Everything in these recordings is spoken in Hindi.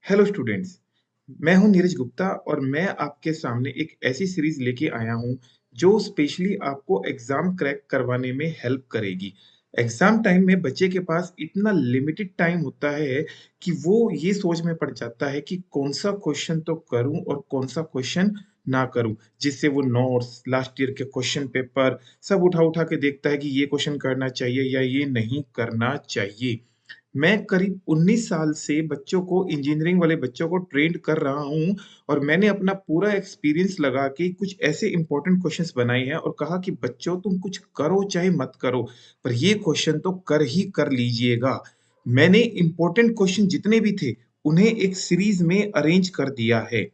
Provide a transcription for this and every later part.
Hello students. मैं हूं नीरज गुप्ता और मैं आपके सामने एक ऐसी सीरीज लेके आया हूं जो स्पेशली आपको एग्जाम क्रैक करवाने में हेल्प करेगी। एग्जाम टाइम में बच्चे के पास इतना लिमिटेड टाइम होता है कि वो ये सोच में पड़ जाता है कि कौन सा क्वेश्चन तो करूं और कौन सा क्वेश्चन ना करूं, जिससे वो नोट्स, लास्ट ईयर के क्वेश्चन पेपर सब उठा उठा के देखता है कि ये क्वेश्चन करना चाहिए या ये नहीं करना चाहिए। मैं करीब 19 साल से बच्चों को, इंजीनियरिंग वाले बच्चों को ट्रेंड कर रहा हूँ और मैंने अपना पूरा एक्सपीरियंस लगा के कुछ ऐसे इंपॉर्टेंट क्वेश्चंस बनाए हैं और कहा कि बच्चों तुम कुछ करो चाहे मत करो, पर ये क्वेश्चन तो कर ही कर लीजिएगा। मैंने इंपॉर्टेंट क्वेश्चन जितने भी थे उन्हें एक सीरीज में अरेंज कर दिया है।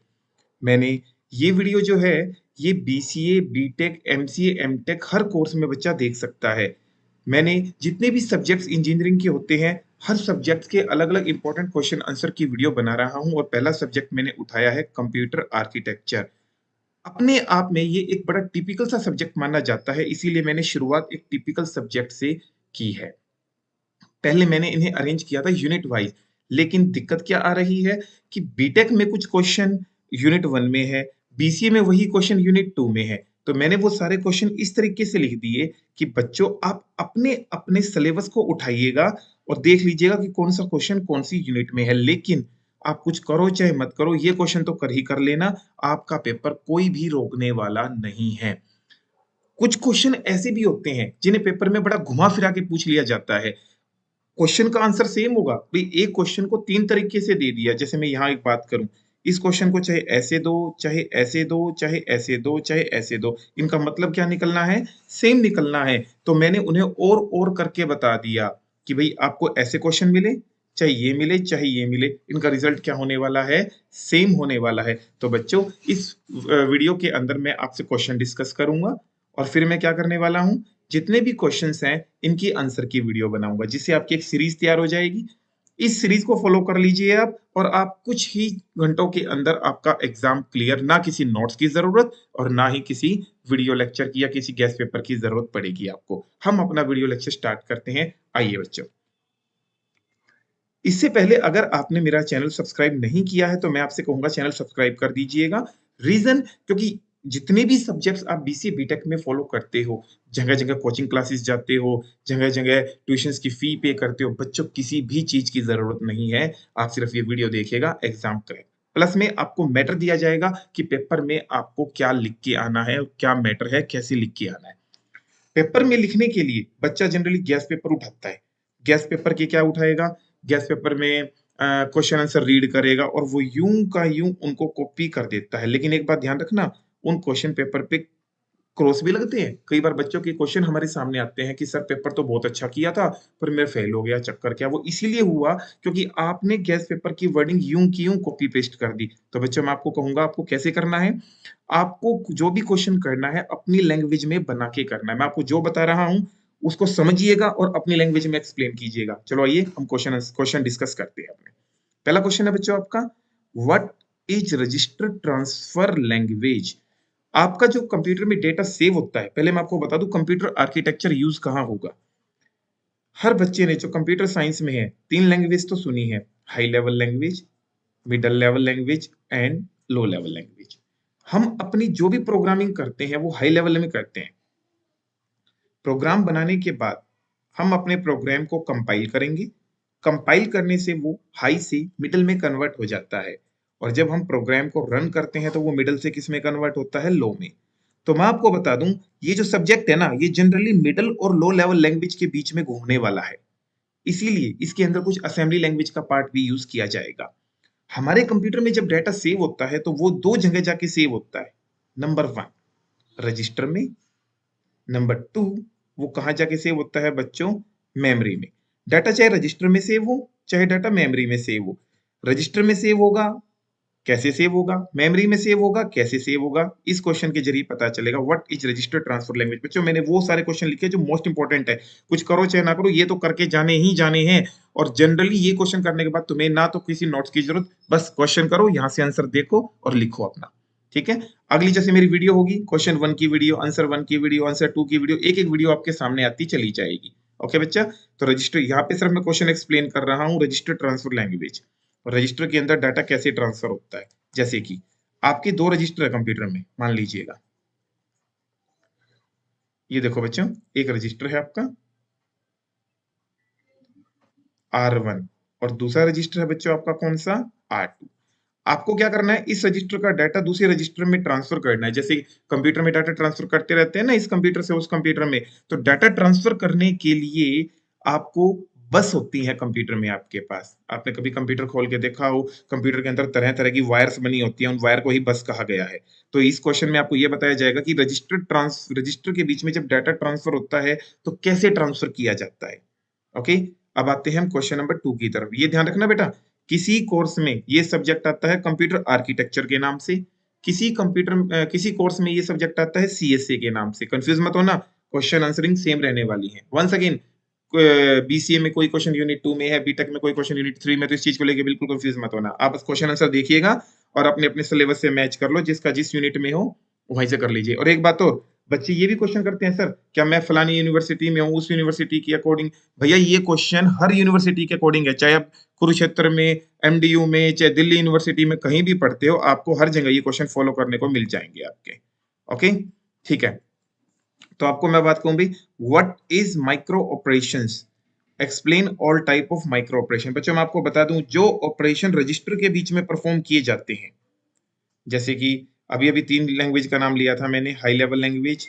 मैंने ये वीडियो जो है ये बीसीए, बीटेक, एमसीए, एमटेक हर कोर्स में बच्चा देख सकता है। मैंने जितने भी सब्जेक्ट्स इंजीनियरिंग के होते हैं हर सब्जेक्ट के अलग-अलग इंपॉर्टेंट क्वेश्चन आंसर की वीडियो बना रहा हूं और पहला सब्जेक्ट मैंने उठाया है कंप्यूटर आर्किटेक्चर। अपने आप में ये एक बड़ा टिपिकल सा सब्जेक्ट माना जाता है, इसीलिए मैंने शुरुआत एक टिपिकल सब्जेक्ट से की है। पहले मैंने इन्हें अरेंज किया था यूनिट वाइज, लेकिन दिक्कत क्या आ रही है कि बीटेक में कुछ क्वेश्चन यूनिट वन में है, बीसीए में वही क्वेश्चन यूनिट टू में है। तो मैंने वो सारे क्वेश्चन इस तरीके से लिख दिए कि बच्चों आप अपने अपने सिलेबस को उठाइएगा और देख लीजिएगा कि कौन सा क्वेश्चन कौन सी यूनिट में है। लेकिन आप कुछ करो चाहे मत करो, ये क्वेश्चन तो कर ही कर लेना, आपका पेपर कोई भी रोकने वाला नहीं है। कुछ क्वेश्चन ऐसे भी होते हैं जिन्हें पेपर में बड़ा घुमा फिरा के पूछ लिया जाता है। क्वेश्चन का आंसर सेम होगा, भाई एक क्वेश्चन को तीन तरीके से दे दिया। जैसे मैं यहाँ एक बात करूं, इस क्वेश्चन को चाहे ऐसे दो, चाहे ऐसे दो, चाहे ऐसे दो, चाहे ऐसे दो, इनका मतलब क्या निकलना है? सेम निकलना है। तो मैंने उन्हें और करके बता दिया कि भाई आपको ऐसे क्वेश्चन मिले, चाहे ये मिले चाहे ये मिले, इनका रिजल्ट क्या होने वाला है? सेम होने वाला है। तो बच्चों इस वीडियो के अंदर मैं आपसे क्वेश्चन डिस्कस करूंगा और फिर मैं क्या करने वाला हूं, जितने भी क्वेश्चंस हैं इनकी आंसर की वीडियो बनाऊंगा, जिससे आपकी एक सीरीज तैयार हो जाएगी। इस सीरीज को फॉलो कर लीजिए आप और आप कुछ ही घंटों के अंदर आपका एग्जाम क्लियर, ना किसी नोट्स की जरूरत और ना ही किसी वीडियो लेक्चर की या किसी गेस्ट पेपर की जरूरत पड़ेगी आपको। हम अपना वीडियो लेक्चर स्टार्ट करते हैं। आइए बच्चों, इससे पहले अगर आपने मेरा चैनल सब्सक्राइब नहीं किया है तो मैं आपसे कहूंगा चैनल सब्सक्राइब कर दीजिएगा। रीजन, क्योंकि जितने भी सब्जेक्ट्स आप बीसीए बीटेक में फॉलो करते हो, जगह जगह कोचिंग क्लासेस जाते हो, जगह जगह ट्यूशंस की फी पे करते हो, बच्चों किसी भी चीज की जरूरत नहीं है। आप सिर्फ ये वीडियो देखिएगा, एग्जाम क्रैक। प्लस में आपको मैटर दिया जाएगा कि पेपर में आपको क्या लिख के आना है, क्या मैटर है, कैसे लिख के आना है। पेपर में लिखने के लिए बच्चा जनरली गैस पेपर उठाता है। गैस पेपर के क्या उठाएगा? गैस पेपर में क्वेश्चन आंसर रीड करेगा और वो यूं का यूं उनको कॉपी कर देता है। लेकिन एक बात ध्यान रखना, उन क्वेश्चन पेपर पे क्रॉस भी लगते हैं। कई बार बच्चों के क्वेश्चन हमारे सामने आते हैं कि सर पेपर तो बहुत अच्छा किया था पर मैं फेल हो गया। चक्कर क्या? वो इसीलिए हुआ क्योंकि आपने गैस पेपर की वर्डिंग यूं की यूं कॉपी पेस्ट कर दी। तो बच्चों मैं आपको कहूंगा आपको कैसे करना है। आपको जो भी क्वेश्चन करना है अपनी लैंग्वेज में बना के करना है। मैं आपको जो बता रहा हूं उसको समझिएगा और अपनी लैंग्वेज में एक्सप्लेन कीजिएगा। चलो आइए हम क्वेश्चन क्वेश्चन डिस्कस करते हैं अपने। पहला क्वेश्चन है बच्चों आपका, what is register transfer language? आपका जो कंप्यूटर में डेटा सेव होता है, पहले मैं आपको बता दूं कंप्यूटर आर्किटेक्चर यूज कहां होगा। हर बच्चे ने जो कंप्यूटर साइंस में है तीन लैंग्वेज तो सुनी है, high level language, middle level language and low level language. हम अपनी जो भी प्रोग्रामिंग करते हैं वो हाई लेवल में करते हैं। प्रोग्राम बनाने के बाद हम अपने प्रोग्राम को कंपाइल करेंगे। कंपाइल करने से वो हाई से मिडल में कन्वर्ट हो जाता है और जब हम प्रोग्राम को रन करते हैं तो वो मिडल से किस में कन्वर्ट होता है? लो में। तो मैं आपको बता दूं, ये जो सब्जेक्ट है ना ये जनरली मिडल और लो लेवल लैंग्वेज के बीच में घूमने वाला है। इसीलिए इसके अंदर कुछ असेंबली लैंग्वेज का पार्ट भी यूज किया जाएगा। हमारे कंप्यूटर में जब डाटा सेव होता है तो वो दो जगह जाके सेव होता है। नंबर वन, रजिस्टर में। नंबर टू, वो कहाँ जाके सेव होता है बच्चों? मेमोरी में। डाटा चाहे रजिस्टर में सेव हो चाहे डाटा मेमोरी में सेव हो। रजिस्टर में सेव होगा, कैसे सेव होगा? मेमोरी में सेव होगा, कैसे सेव होगा? इस क्वेश्चन के जरिए पता चलेगा what is register transfer language. बच्चों मैंने वो सारे क्वेश्चन लिखे जो मोस्ट इंपॉर्टेंट है। कुछ करो चाहे ना करो ये तो करके जाने ही जाने हैं। और जनरली ये क्वेश्चन करने के बाद तुम्हें ना तो किसी नोट्स की जरूरत, बस क्वेश्चन करो, यहाँ से आंसर देखो और लिखो अपना। ठीक है? अगली जैसे मेरी वीडियो होगी, क्वेश्चन वन की वीडियो, आंसर वन की वीडियो, आंसर टू की वीडियो, एक एक वीडियो आपके सामने आती चली जाएगी। ओके बच्चा? तो रजिस्टर, यहाँ पे सिर्फ मैं क्वेश्चन एक्सप्लेन कर रहा हूँ, रजिस्टर ट्रांसफर लैंग्वेज। और रजिस्टर के अंदर डाटा कैसे ट्रांसफर होता है। जैसे कि आपके 2 रजिस्टर है कंप्यूटर में, मान लीजिएगा। ये देखो बच्चों, एक रजिस्टर है आपका R1 और दूसरा रजिस्टर है बच्चों आपका कौन सा, R2। आपको क्या करना है, इस रजिस्टर का डाटा दूसरे रजिस्टर में ट्रांसफर करना है। जैसे कंप्यूटर में डाटा ट्रांसफर करते रहते हैं ना, इस कंप्यूटर से उस कंप्यूटर में, तो डाटा ट्रांसफर करने के लिए आपको बस होती है कंप्यूटर में आपके पास। आपने कभी कंप्यूटर खोल के देखा हो, कंप्यूटर के अंदर तरह तरह की वायर्स बनी होती है, उन वायर को ही बस कहा गया है। तो इस क्वेश्चन में आपको यह बताया जाएगा कि रजिस्टर के बीच में जब डाटा ट्रांसफर होता है तो कैसे ट्रांसफर किया जाता है। ओके, अब आते हैं हम क्वेश्चन नंबर 2 की तरफ। ये ध्यान रखना बेटा, किसी कोर्स में ये सब्जेक्ट आता है कंप्यूटर आर्किटेक्चर के नाम से, किसी कोर्स में ये सब्जेक्ट आता है सीएसए के नाम से। कंफ्यूज मत होना, क्वेश्चन आंसरिंग सेम रहने वाली है। वंस अगेन, बीसीए में कोई क्वेश्चन यूनिट 2 में है, बीटेक में कोई क्वेश्चन यूनिट 3 में, तो इस चीज को लेके बिल्कुल कंफ्यूज मत होना। आप बस क्वेश्चन आंसर देखिएगा और अपने अपने सिलेबस से मैच कर लो, जिसका जिस यूनिट में हो वहीं से कर लीजिए। और एक बात और, बच्चे ये भी क्वेश्चन करते हैं, सर क्या मैं फलानी यूनिवर्सिटी में हूँ, उस यूनिवर्सिटी की अकॉर्डिंग। भैया ये क्वेश्चन हर यूनिवर्सिटी के अकॉर्डिंग है, चाहे आप कुरुक्षेत्र में, एमडीयू में, चाहे दिल्ली यूनिवर्सिटी में कहीं भी पढ़ते हो, आपको हर जगह ये क्वेश्चन फॉलो करने को मिल जाएंगे आपके। ओके, ठीक है। तो आपको मैं बात कहूं भी, what is micro operations, explain all type of micro operation. बच्चों मैं आपको बता दूं, जो ऑपरेशन रजिस्टर के बीच में परफॉर्म किए जाते हैं, जैसे कि अभी अभी 3 लैंग्वेज का नाम लिया था मैंने, high level language,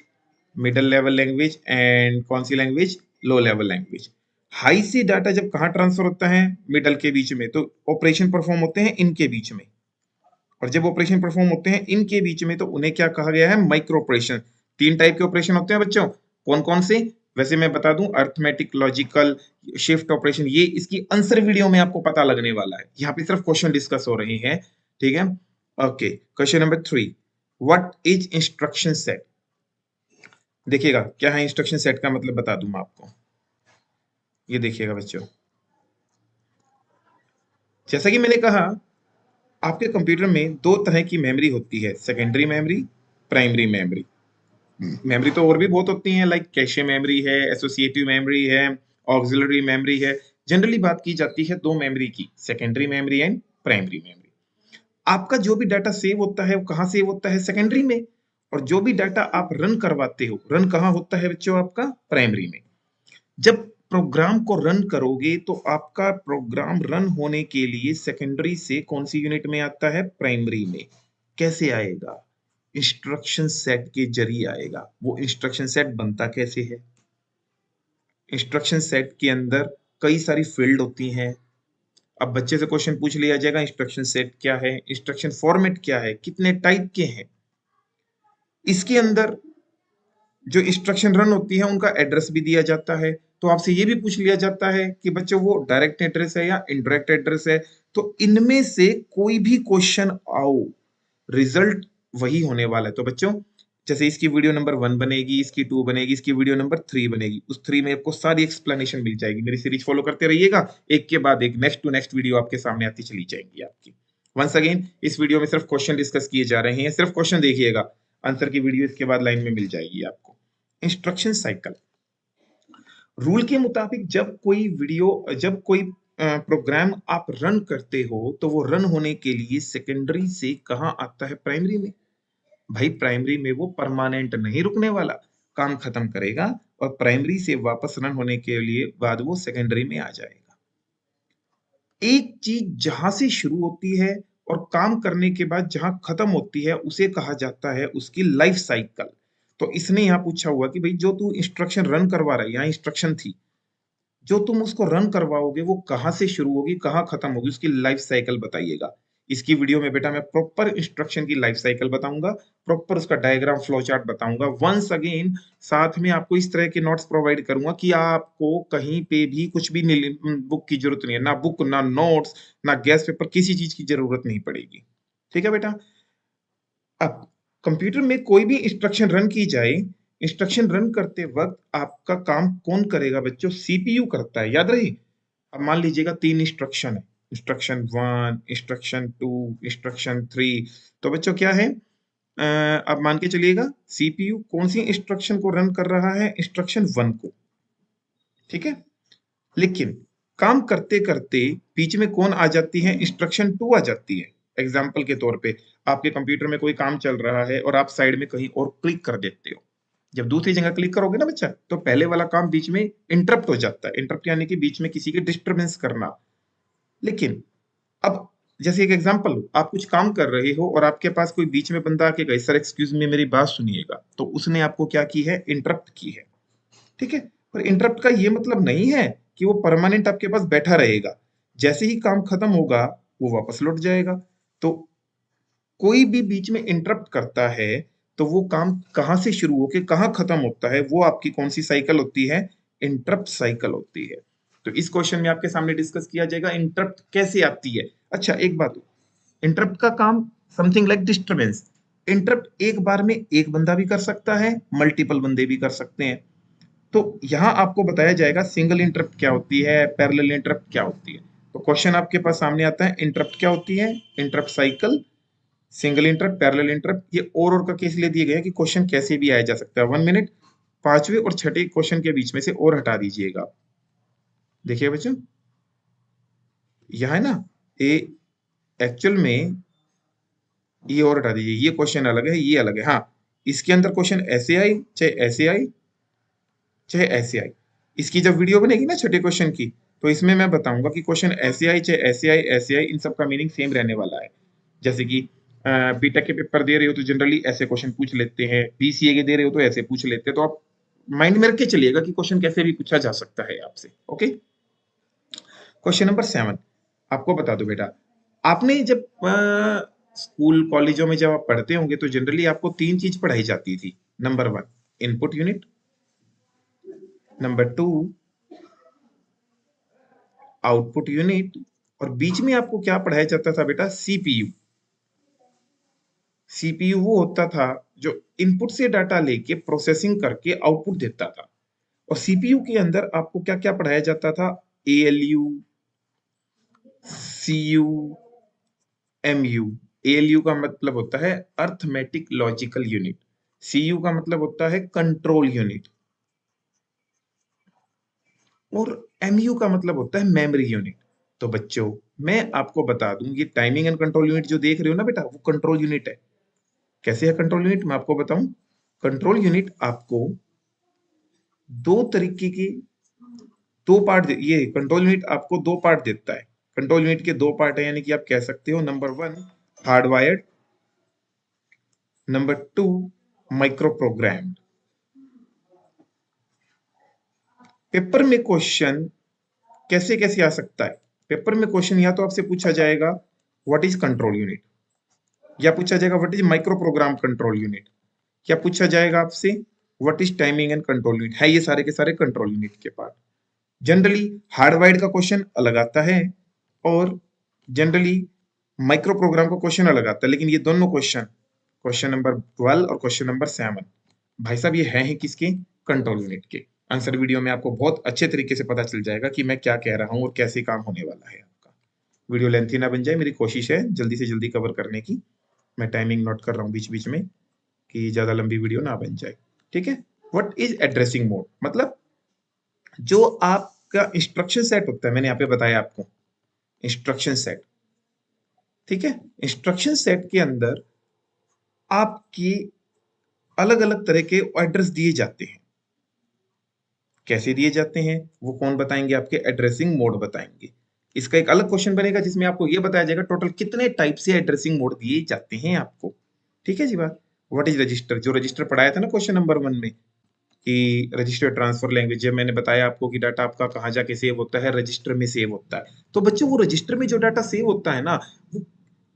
middle level language and कौन सी लैंग्वेज, लो लेवल लैंग्वेज। हाई से डाटा जब कहाँ ट्रांसफर होता है, मिडल के बीच में, तो ऑपरेशन परफॉर्म होते हैं इनके बीच में। और जब ऑपरेशन परफॉर्म होते हैं इनके बीच में, तो उन्हें क्या कहा गया है, माइक्रो ऑपरेशन। 3 टाइप के ऑपरेशन होते हैं बच्चों, कौन कौन से, वैसे मैं बता दूं, अर्थमेटिक, लॉजिकल, शिफ्ट ऑपरेशन। ये इसकी आंसर वीडियो में आपको पता लगने वाला है, यहाँ पे सिर्फ क्वेश्चन डिस्कस हो रहे हैं, ठीक है। Okay, question number 3, what is instruction set. देखिएगा क्या है इंस्ट्रक्शन सेट का मतलब, बता दूं मैं आपको। ये देखिएगा बच्चों, जैसा कि मैंने कहा, आपके कंप्यूटर में 2 तरह की मेमोरी होती है, secondary memory, primary memory. Memory तो और भी बहुत होती हैं, लाइक कैशे मेमोरी है, एसोसिएटिव मेमोरी है, ऑक्सिलरी मेमोरी है। जनरली बात की जाती है 2 मेमोरी की, secondary memory and primary memory. आपका जो भी डाटा सेव होता है वो कहाँ सेव होता है, सेकेंडरी में। और जो भी डाटा आप रन करवाते हो, रन कहाँ होता है बच्चों, आपका प्राइमरी में। जब प्रोग्राम को रन करोगे तो आपका प्रोग्राम रन होने के लिए सेकेंडरी से कौन सी यूनिट में आता है, प्राइमरी में। कैसे आएगा, इंस्ट्रक्शन सेट के जरिए आएगा। वो इंस्ट्रक्शन सेट बनता कैसे है, इंस्ट्रक्शन सेट के अंदर कई सारी फील्ड होती हैं। अब बच्चे से क्वेश्चन पूछ लिया जाएगा, इंस्ट्रक्शन सेट क्या है, इंस्ट्रक्शन फॉर्मेट क्या है, कितने टाइप के हैं। इसके अंदर जो इंस्ट्रक्शन रन होती है उनका एड्रेस भी दिया जाता है। तो आपसे ये भी पूछ लिया जाता है कि बच्चों वो डायरेक्ट एड्रेस है या इनडायरेक्ट एड्रेस है। तो इनमें से कोई भी क्वेश्चन आओ, रिजल्ट वही होने वाला है। तो बच्चों, जैसे इसकी वीडियो नंबर 1 बनेगी, इसकी 2 बनेगी, इसकी वीडियो नंबर 3 बनेगी, उस 3 में आपको सारी एक्सप्लेनेशन मिल जाएगी। मेरी सीरीज फॉलो करते रहिएगा, एक के बाद एक, नेक्स्ट टू नेक्स्ट वीडियो आपके सामने आती चली जाएंगी आपकी। वंस अगेन, इस वीडियो में सिर्फ क्वेश्चन डिस्कस किए जा रहे हैं, सिर्फ क्वेश्चन देखिएगा, आंसर की वीडियो इसके बाद लाइन में मिल जाएगी आपको। इंस्ट्रक्शन साइकिल, रूल के मुताबिक जब कोई प्रोग्राम आप रन करते हो, तो वो रन होने के लिए सेकेंडरी से कहाँ आता है, प्राइमरी में। भाई प्राइमरी में वो परमानेंट नहीं रुकने वाला, काम खत्म करेगा और प्राइमरी से वापस रन होने के लिए बाद वो सेकेंडरी में आ जाएगा। एक चीज जहां से शुरू होती है और काम करने के बाद जहां खत्म होती है, उसे कहा जाता है उसकी लाइफ साइकिल। तो इसने यहाँ पूछा हुआ कि भाई जो तू इंस्ट्रक्शन रन करवा रहा है, यहाँ इंस्ट्रक्शन थी, जो तुम उसको रन करवाओगे वो कहाँ से शुरू होगी, कहाँ खत्म होगी, उसकी लाइफ साइकिल बताइएगा। इसकी वीडियो में बेटा मैं प्रॉपर इंस्ट्रक्शन की लाइफ साइकिल बताऊंगा, प्रॉपर उसका डायग्राम फ्लो चार्ट बताऊंगा। वंस अगेन, साथ में आपको इस तरह के नोट्स प्रोवाइड करूंगा कि आपको कहीं पे भी कुछ भी बुक की जरूरत नहीं है, ना बुक, ना नोट्स, ना गैस पेपर, किसी चीज की जरूरत नहीं पड़ेगी। ठीक है बेटा। अब कंप्यूटर में कोई भी इंस्ट्रक्शन रन की जाए, इंस्ट्रक्शन रन करते वक्त आपका काम कौन करेगा बच्चों, सीपीयू करता है, याद रही। अब मान लीजिएगा 3 इंस्ट्रक्शन है, इंस्ट्रक्शन 1, इंस्ट्रक्शन 2, इंस्ट्रक्शन 3। तो बच्चों क्या है, अब मान के चलिएगा सीपीयू कौन सी इंस्ट्रक्शन को रन कर रहा है, इंस्ट्रक्शन 1 को, ठीक है। लेकिन काम करते-करते बीच में कौन आ जाती है? इंस्ट्रक्शन 2 आ जाती है। एग्ज़ाम्पल के तौर पे, आपके कंप्यूटर में कोई काम चल रहा है और आप साइड में कहीं और क्लिक कर देते हो। जब दूसरी जगह क्लिक करोगे ना बच्चा, तो पहले वाला काम बीच में इंटरप्ट हो जाता है। इंटरप्ट यानी कि बीच में किसी की डिस्टर्बेंस करना। लेकिन अब जैसे एक एग्ज़ाम्पल, आप कुछ काम कर रहे हो और आपके पास कोई बीच में बंदा आके कहे, "सर एक्सक्यूज़ मी मेरी बात सुनिएगा।" तो उसने आपको क्या की है? इंटरप्ट की है। ठीक है? पर इंटरप्ट का ये मतलब नहीं है कि वो परमानेंट आपके पास बैठा रहेगा। जैसे ही काम खत्म होगा, वो वापस लौट जाएगा। तो कोई भी बीच में इंटरप्ट करता है, तो वो काम कहाँ से शुरू होके कहाँ खत्म होता है, वो आपकी कौन-सी साइकिल होती है? इंटरप्ट साइकिल होती है। तो इस क्वेश्चन में आपके सामने डिस्कस किया जाएगा इंटरप्ट कैसे आती है। अच्छा एक बात, इंटरप्ट का काम समथिंग लाइक डिस्टर्बेंस। इंटरप्ट एक बार में एक बंदा भी कर सकता है, मल्टीपल बंदे भी कर सकते हैं। तो यहाँ आपको बताया जाएगा सिंगल इंटरप्ट क्या होती है, पैरेलल इंटरप्ट क्या होती है। तो क्वेश्चन आपके पास सामने आता है, इंटरप्ट क्या होती है? Interrupt cycle, single interrupt, parallel interrupt. ये और का केस ले दिए गए हैं कि क्वेश्चन कैसे भी आया जा सकता है। 1 मिनट, 5वें और 6ठे क्वेश्चन के बीच में से और हटा दीजिएगा। देखिए बच्चों, यहाँ है ना, ये एक्चुअल में ये और हटा दीजिए, ये क्वेश्चन अलग है, ये अलग है। हाँ, इसके अंदर क्वेश्चन ऐसे आई, चाहे ऐसे आई, चाहे ऐसे आई। इसकी जब वीडियो बनेगी ना छठे क्वेश्चन की, तो इसमें मैं बताऊंगा कि क्वेश्चन ऐसे आई, चाहे ऐसे आई, इन सब का मीनिंग सेम रहने वाला है। जैसे कि बीटेक के पेपर दे रहे हो तो जनरली ऐसे क्वेश्चन पूछ लेते हैं, बीसीए के दे रहे हो तो ऐसे पूछ लेते हैं। तो आप माइंड में रख के चलिएगा कि क्वेश्चन कैसे भी पूछा जा सकता है आपसे। ओके, क्वेश्चन नंबर 7 आपको बता दो बेटा, आपने जब स्कूल कॉलेजों में जब आप पढ़ते होंगे तो जनरली आपको 3 चीज पढ़ाई जाती थी। Number 1 input unit, number 2 output unit, और बीच में आपको क्या पढ़ाया जाता था बेटा? सीपीयू। सीपीयू वो होता था जो इनपुट से डाटा लेके प्रोसेसिंग करके आउटपुट देता था। और सीपीयू के अंदर आपको क्या क्या पढ़ाया जाता था? ALU, CU, MU. एएलयू का मतलब होता है अर्थमेटिक लॉजिकल यूनिट, सीयू का मतलब होता है कंट्रोल यूनिट, और एमयू का मतलब होता है मेमोरी यूनिट। तो बच्चों, मैं आपको बता दूं, ये टाइमिंग एंड कंट्रोल यूनिट जो देख रहे हो ना बेटा, वो कंट्रोल यूनिट है। कैसे है कंट्रोल यूनिट? मैं आपको बताऊं। कंट्रोल यूनिट आपको दो तरीके की दो पार्ट ये कंट्रोल यूनिट आपको दो पार्ट देता है। कंट्रोल यूनिट के दो पार्ट है, यानी कि आप कह सकते हो, number 1 hardwired, number 2 micro programmed. Paper में क्वेश्चन कैसे कैसे आ सकता है? पेपर में क्वेश्चन या तो आपसे पूछा जाएगा व्हाट इज कंट्रोल यूनिट, या पूछा जाएगा what is micro program control unit, या पूछा जाएगा आपसे what is timing and control unit. है ये सारे के सारे कंट्रोल यूनिट के पार्ट। जनरली हार्डवायर्ड का क्वेश्चन अलग आता है, और जनरली माइक्रो प्रोग्राम का क्वेश्चन अलग आता है। लेकिन ये दोनों क्वेश्चन, क्वेश्चन नंबर 12 और क्वेश्चन नंबर 7, भाई साहब ये हैं किसके? कंट्रोल यूनिट के। आंसर वीडियो में आपको बहुत अच्छे तरीके से पता चल जाएगा कि मैं क्या कह रहा हूं और कैसे काम होने वाला है आपका। वीडियो लेंथी ना बन जाए, मेरी कोशिश है जल्दी से जल्दी कवर करने की। मैं टाइमिंग नोट कर रहा हूँ बीच बीच में कि ज्यादा लंबी वीडियो ना बन जाए। ठीक है, व्हाट इज एड्रेसिंग मोड? मतलब जो आपका इंस्ट्रक्शन सेट होता है, मैंने यहाँ पे बताया आपको इंस्ट्रक्शन सेट। ठीक है, इंस्ट्रक्शन सेट के अंदर आपकी अलग अलग तरह के एड्रेस दिए जाते हैं। कैसे दिए जाते हैं वो कौन बताएंगे? आपके एड्रेसिंग मोड बताएंगे। इसका एक अलग क्वेश्चन बनेगा जिसमें आपको ये बताया जाएगा टोटल कितने टाइप से एड्रेसिंग मोड दिए जाते हैं आपको। ठीक है जी बात। What is register? जो रजिस्टर पढ़ाया था ना क्वेश्चन नंबर 1 में, कि रजिस्टर ट्रांसफर लैंग्वेज, जब मैंने बताया आपको कि डाटा आपका कहाँ जाके सेव होता है, रजिस्टर में सेव होता है। तो बच्चों वो रजिस्टर में जो डाटा सेव होता है ना, वो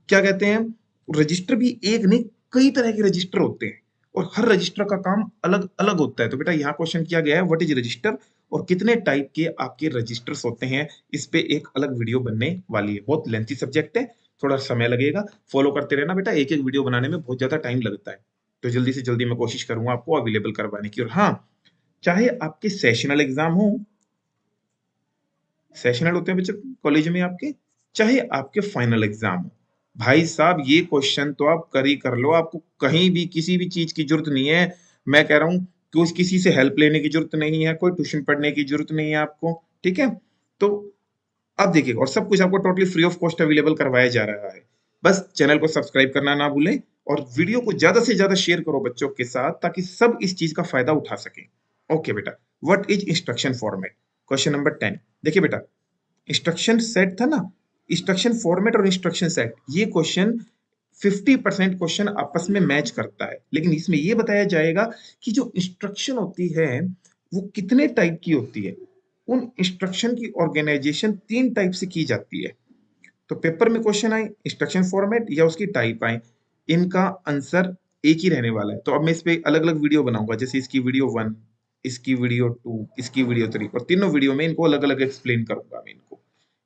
क्या कहते हैं? रजिस्टर भी एक नहीं, कई तरह के रजिस्टर होते हैं, और हर रजिस्टर का काम अलग अलग होता है। तो बेटा यहाँ क्वेश्चन किया गया है व्हाट इज रजिस्टर, और कितने टाइप के आपके रजिस्टर्स होते हैं। इस पे एक अलग वीडियो बनने वाली है। बहुत लेंथी सब्जेक्ट है, थोड़ा समय लगेगा, फॉलो करते रहना बेटा। एक एक वीडियो बनाने में बहुत ज्यादा टाइम लगता है, तो जल्दी से जल्दी मैं कोशिश करूंगा आपको अवेलेबल करवाने की। और हाँ, चाहे आपके सेशनल एग्जाम हो, सेशनल होते हैं बच्चे कॉलेज में आपके, चाहे आपके फाइनल एग्जाम हो, भाई साहब ये क्वेश्चन तो आप कर ही कर लो। आपको कहीं भी किसी भी चीज की जरूरत नहीं है। मैं कह रहा हूँ कि किसी से हेल्प लेने की जरूरत नहीं है, कोई ट्यूशन पढ़ने की जरूरत नहीं है आपको। ठीक है, तो अब देखिए, और सब कुछ आपको totally free of cost available करवाया जा रहा है। बस चैनल को सब्सक्राइब करना ना भूलें और वीडियो को ज्यादा से ज्यादा शेयर करो बच्चों के साथ ताकि सब इस चीज का फायदा उठा सकें। ओके बेटा, what is instruction format? Question number 10। देखिए बेटा, इंस्ट्रक्शन सेट था ना, इंस्ट्रक्शन फॉर्मेट और इंस्ट्रक्शन सेट, ये क्वेश्चन 50% क्वेश्चन आपस में मैच करता है, लेकिन इसमें ये बताया जाएगा कि जो इंस्ट्रक्शन होती है वो कितने टाइप की होती है। उन इंस्ट्रक्शन की ऑर्गेनाइजेशन 3 टाइप से की जाती है। तो पेपर में क्वेश्चन आए इंस्ट्रक्शन फॉर्मेट या उसकी टाइप आए, इनका आंसर एक ही रहने वाला है। तो अब मैं इस पे अलग अलग वीडियो बनाऊंगा, जैसे इसकी वीडियो 1, इसकी वीडियो 2, इसकी वीडियो 3, और तीनों वीडियो में इनको अलग अलग एक्सप्लेन करूंगा मैं इनको।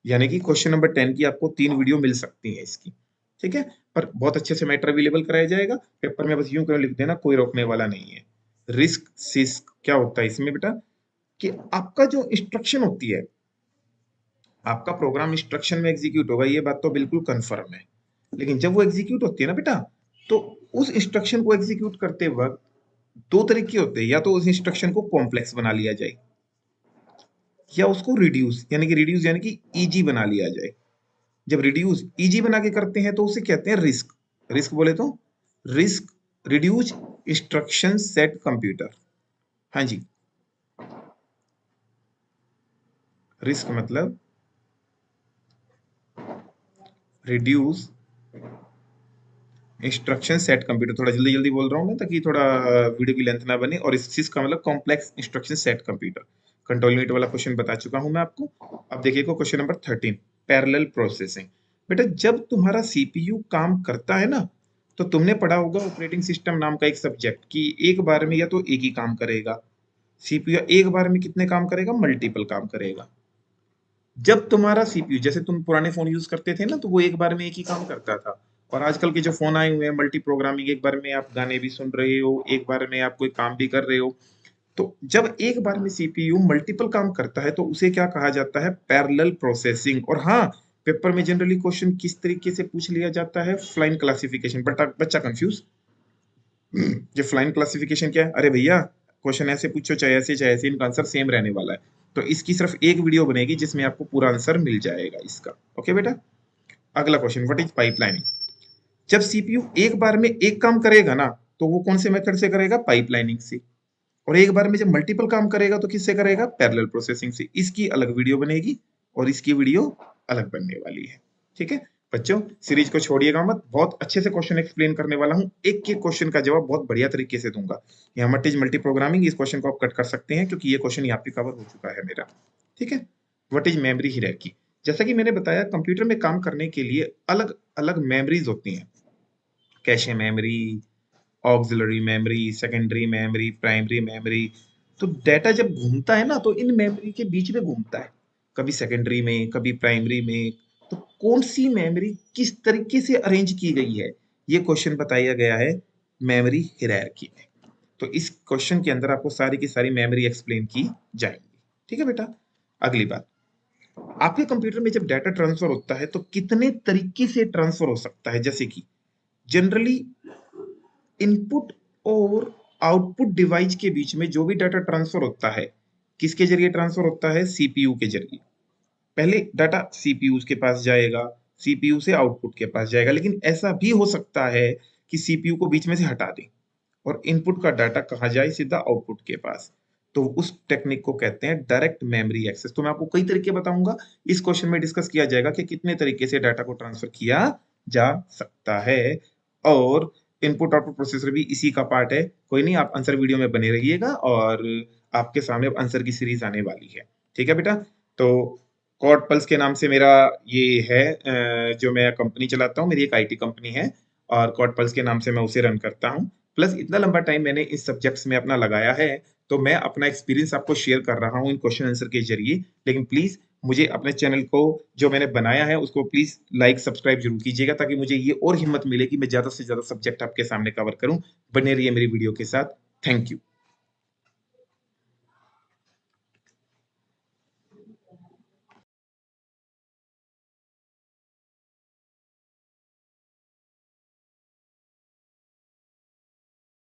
यानी कि क्वेश्चन नंबर 10 की आपको 3 वीडियो मिल सकती है इसकी, ठीक है। पर बहुत अच्छे से मैटर अवेलेबल कराया जाएगा पेपर में, बस यूं क्यों लिख देना, कोई रोकने वाला नहीं है। रिस्क सिस्क क्या होता है इसमें बेटा, कि आपका जो इंस्ट्रक्शन होती है, आपका प्रोग्राम इंस्ट्रक्शन में एग्जीक्यूट होगा, ये बात तो बिल्कुल कंफर्म है। लेकिन जब वो एग्जीक्यूट होती है ना बेटा, तो उस इंस्ट्रक्शन को एग्जीक्यूट करते वक्त 2 तरीके होते हैं, या तो उस इंस्ट्रक्शन को कॉम्प्लेक्स बना लिया जाए या उसको रिड्यूस, यानी कि रिड्यूस यानी कि इजी बना लिया जाए। जब रिड्यूस इजी बना के करते हैं तो उसे कहते हैं रिस्क। रिस्क बोले तो risk reduce instruction set computer. हाँ जी, रिस्क मतलब रिड्यूस इंस्ट्रक्शन सेट कंप्यूटर। थोड़ा जल्दी जल्दी बोल रहा हूँ मैं ताकि थोड़ा वीडियो की लेंथ ना बने। और इस चीज का मतलब complex instruction set computer. Control unit वाला क्वेश्चन बता चुका हूं मैं आपको। अब देखिए को क्वेश्चन नंबर 13, पैरेलल प्रोसेसिंग। बेटा जब तुम्हारा सीपीयू काम करता है ना, तो तुमने पढ़ा होगा ऑपरेटिंग सिस्टम नाम का एक सब्जेक्ट, कि एक बार में या तो एक ही काम करेगा। सीपीयू एक बार में कितने काम करेगा? मल्टीपल काम करेगा। जब तुम्हारा सीपीयू, जैसे तुम पुराने फोन यूज करते थे ना, तो वो एक बार में एक ही काम करता था। और आजकल के जो फोन आए हुए हैं मल्टी प्रोग्रामिंग, एक बार में आप गाने भी सुन रहे हो, एक बार में आप कोई काम भी कर रहे हो। तो जब एक बार में सीपीयू मल्टीपल काम करता है तो उसे क्या कहा जाता है? Parallel processing. और हाँ, पेपर में जनरली क्वेश्चन किस तरीके से पूछ लिया जाता है? फ्लाइन क्लासिफिकेशन। बट बच्चा कंफ्यूज, ये फ्लाइन क्लासिफिकेशन क्या है? अरे भैया, क्वेश्चन ऐसे पूछो चाहे ऐसे, इनका आंसर सेम रहने वाला है। तो इसकी सिर्फ एक वीडियो बनेगी जिसमें आपको पूरा आंसर मिल जाएगा इसका। ओके बेटा, अगला क्वेश्चन, व्हाट इज पाइपलाइनिंग? जब सीपीयू एक बार में एक काम करेगा ना, तो वो कौन से मेथड से करेगा? पाइपलाइनिंग से। और एक बार में जब मल्टीपल काम करेगा तो किससे करेगा? पैरेलल प्रोसेसिंग से। इसकी अलग वीडियो बनेगी और इसकी वीडियो अलग बनने वाली है, ठीक है। बच्चों सीरीज को छोड़िएगा मत, बहुत अच्छे से क्वेश्चन एक्सप्लेन करने वाला हूं, एक एक क्वेश्चन का जवाब बहुत बढ़िया तरीके से दूंगा। यहाँ मट इज मल्टी प्रोग्रामिंग, इस क्वेश्चन को आप कट कर सकते हैं क्योंकि ये क्वेश्चन यहाँ पे कवर हो चुका है मेरा, ठीक है। What is memory hierarchy? जैसा कि मैंने बताया, कंप्यूटर में काम करने के लिए अलग अलग मेमोरीज होती हैं। Cache memory, auxiliary memory, secondary memory, primary memory. तो डेटा जब घूमता है ना, तो इन मेमोरी के बीच में घूमता है, कभी सेकेंडरी में, कभी प्राइमरी में। तो कौन सी मेमोरी किस तरीके से अरेंज की गई है, ये क्वेश्चन बताया गया है मेमोरी हायरार्की में। तो इस क्वेश्चन के अंदर आपको सारी की सारी मेमोरी एक्सप्लेन की जाएंगी, ठीक है बेटा। अगली बात, आपके कंप्यूटर में जब डाटा ट्रांसफर होता है तो कितने तरीके से ट्रांसफर हो सकता है? जैसे कि जनरली इनपुट और आउटपुट डिवाइस के बीच में जो भी डाटा ट्रांसफर होता है, किसके जरिए ट्रांसफर होता है? सीपीयू के जरिए। पहले डाटा सीपीयू के पास जाएगा, सीपीयू से आउटपुट के पास जाएगा, लेकिन ऐसा भी हो सकता है कि सीपीयू को बीच में से हटा दें और इनपुट का डाटा कहाँ जाए? सीधा आउटपुट के पास। तो उस टेक्निक को कहते हैं डायरेक्ट मेमोरी एक्सेस। तो मैं आपको कई तरीके बताऊंगा, इस क्वेश्चन में डिस्कस किया जाएगा कि कितने तरीके से डाटा को ट्रांसफर किया जा सकता है। और इनपुट आउटपुट प्रोसेसर भी इसी का पार्ट है। कोई नहीं, आप आंसर वीडियो में बने रहिएगा और आपके सामने अब आंसर की सीरीज आने वाली है, ठीक है बेटा। तो कॉड पल्स के नाम से मेरा ये है, जो मैं कंपनी चलाता हूँ, मेरी एक आईटी कंपनी है और कॉड पल्स के नाम से मैं उसे रन करता हूँ। प्लस इतना लंबा टाइम मैंने इस सब्जेक्ट्स में अपना लगाया है, तो मैं अपना एक्सपीरियंस आपको शेयर कर रहा हूँ इन क्वेश्चन आंसर के जरिए। लेकिन प्लीज मुझे अपने चैनल को, जो मैंने बनाया है, उसको प्लीज लाइक सब्सक्राइब जरूर कीजिएगा ताकि मुझे ये और हिम्मत मिले कि मैं ज्यादा से ज्यादा सब्जेक्ट आपके सामने कवर करूं। बने रहिए मेरी वीडियो के साथ। Thank you.